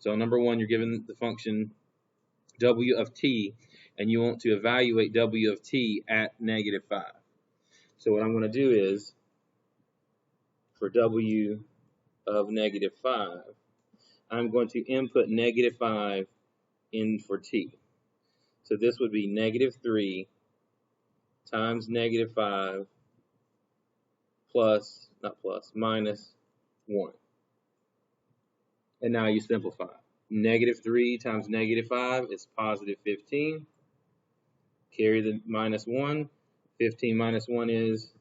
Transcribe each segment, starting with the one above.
So number one, you're given the function w of t, and you want to evaluate w of t at -5. So what I'm going to do is, for w of -5, I'm going to input -5 in for t. So this would be -3 times -5 minus 1. And now you simplify. -3 times -5 is positive 15. Carry the minus 1. 15 minus 1 is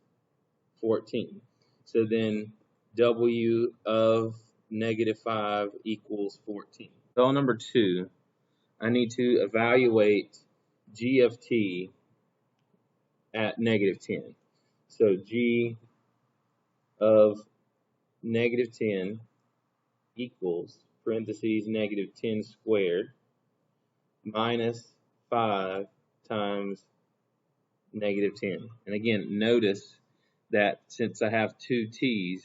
14. So then w of -5 equals 14. Goal number 2, I need to evaluate g of t at -10. So g of -10 equals, parentheses, -10 squared minus 5 times -10. And again, notice that since I have two t's,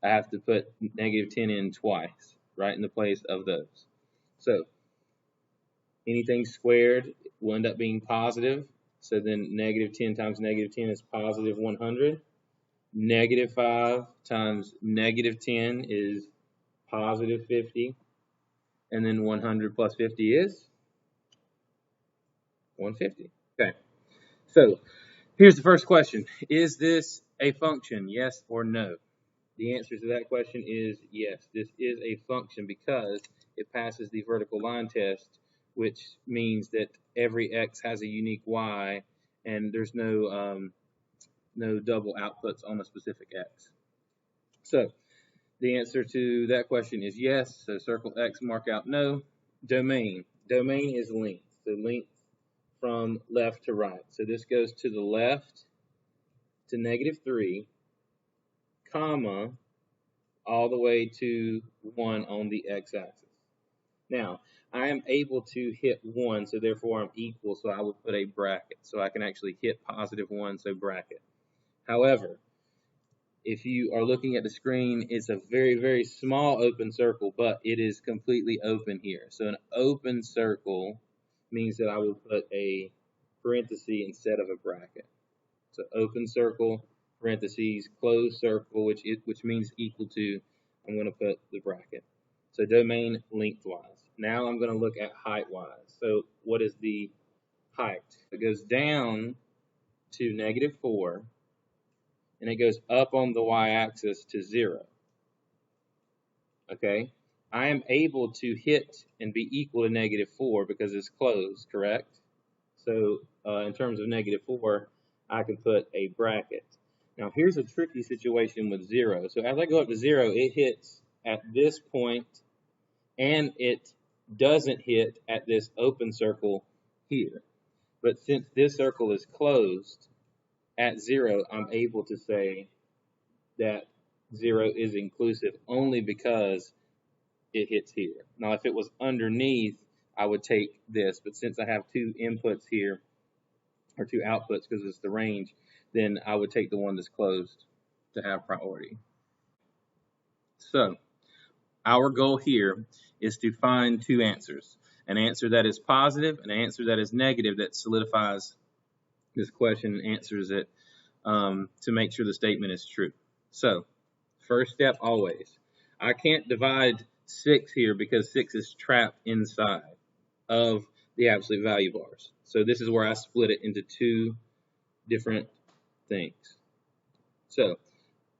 I have to put -10 in twice, right in the place of those. So anything squared will end up being positive. So then -10 times -10 is positive 100. -5 times -10 is positive 50. And then 100 plus 50 is 150. Okay. So here's the first question. Is this a function, yes or no? The answer to that question is yes. This is a function because it passes the vertical line test, which means that every x has a unique y, and there's no double outputs on a specific x. So the answer to that question is yes. So circle x, mark out no. Domain. Domain is length. So length from left to right. So this goes to the left to -3, comma, all the way to 1 on the x-axis. Now, I am able to hit 1, so therefore I'm equal, so I will put a bracket. So I can actually hit positive 1, so bracket. However, if you are looking at the screen, it's a very, very small open circle, but it is completely open here. So an open circle means that I will put a parenthesis instead of a bracket. So open circle, parentheses, closed circle, which means equal to, I'm going to put the bracket. So domain lengthwise. Now I'm going to look at height-wise. So what is the height? It goes down to -4, and it goes up on the y-axis to 0. Okay? I am able to hit and be equal to -4 because it's closed, correct? So in terms of -4, I can put a bracket. Now here's a tricky situation with 0. So as I go up to 0, it hits at this point, and it doesn't hit at this open circle here. But since this circle is closed, at 0, I'm able to say that 0 is inclusive only because it hits here. Now, if it was underneath, I would take this, but since I have two inputs here, or two outputs because it's the range, then I would take the one that's closed to have priority. So, our goal here is to find two answers. An answer that is positive, and an answer that is negative that solidifies this question and answers it to make sure the statement is true. So, first step always. I can't divide 6 here because 6 is trapped inside of the absolute value bars. So this is where I split it into two different things. So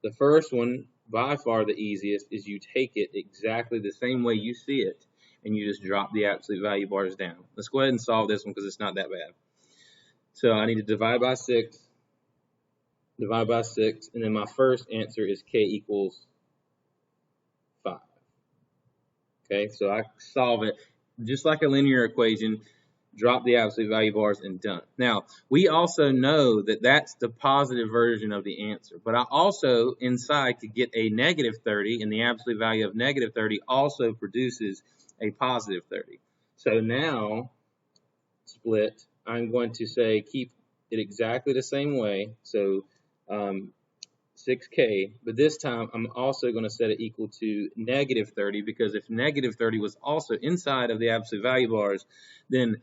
the first one, by far the easiest, is you take it exactly the same way you see it, and you just drop the absolute value bars down. Let's go ahead and solve this one because it's not that bad. So I need to divide by 6, and then my first answer is k equals 5. Okay, so I solve it just like a linear equation, drop the absolute value bars, and done. Now, we also know that that's the positive version of the answer, but I also, inside, could get a -30, and the absolute value of -30 also produces a positive 30. So now, split, I'm going to say keep it exactly the same way. So 6k, but this time I'm also going to set it equal to negative 30, because if negative 30 was also inside of the absolute value bars, then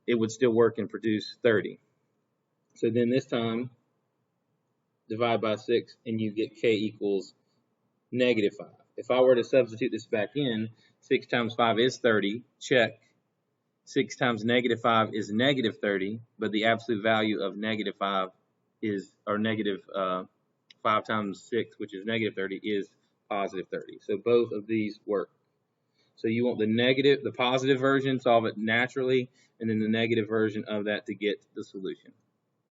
it would still work and produce 30. So then this time, divide by 6, and you get k equals negative 5. If I were to substitute this back in, 6 times 5 is 30, check. 6 times negative 5 is negative 30, but the absolute value of negative 5 is, or negative 5 times 6, which is negative 30, is positive 30. So both of these work. So you want the positive version, solve it naturally, and then the negative version of that to get the solution.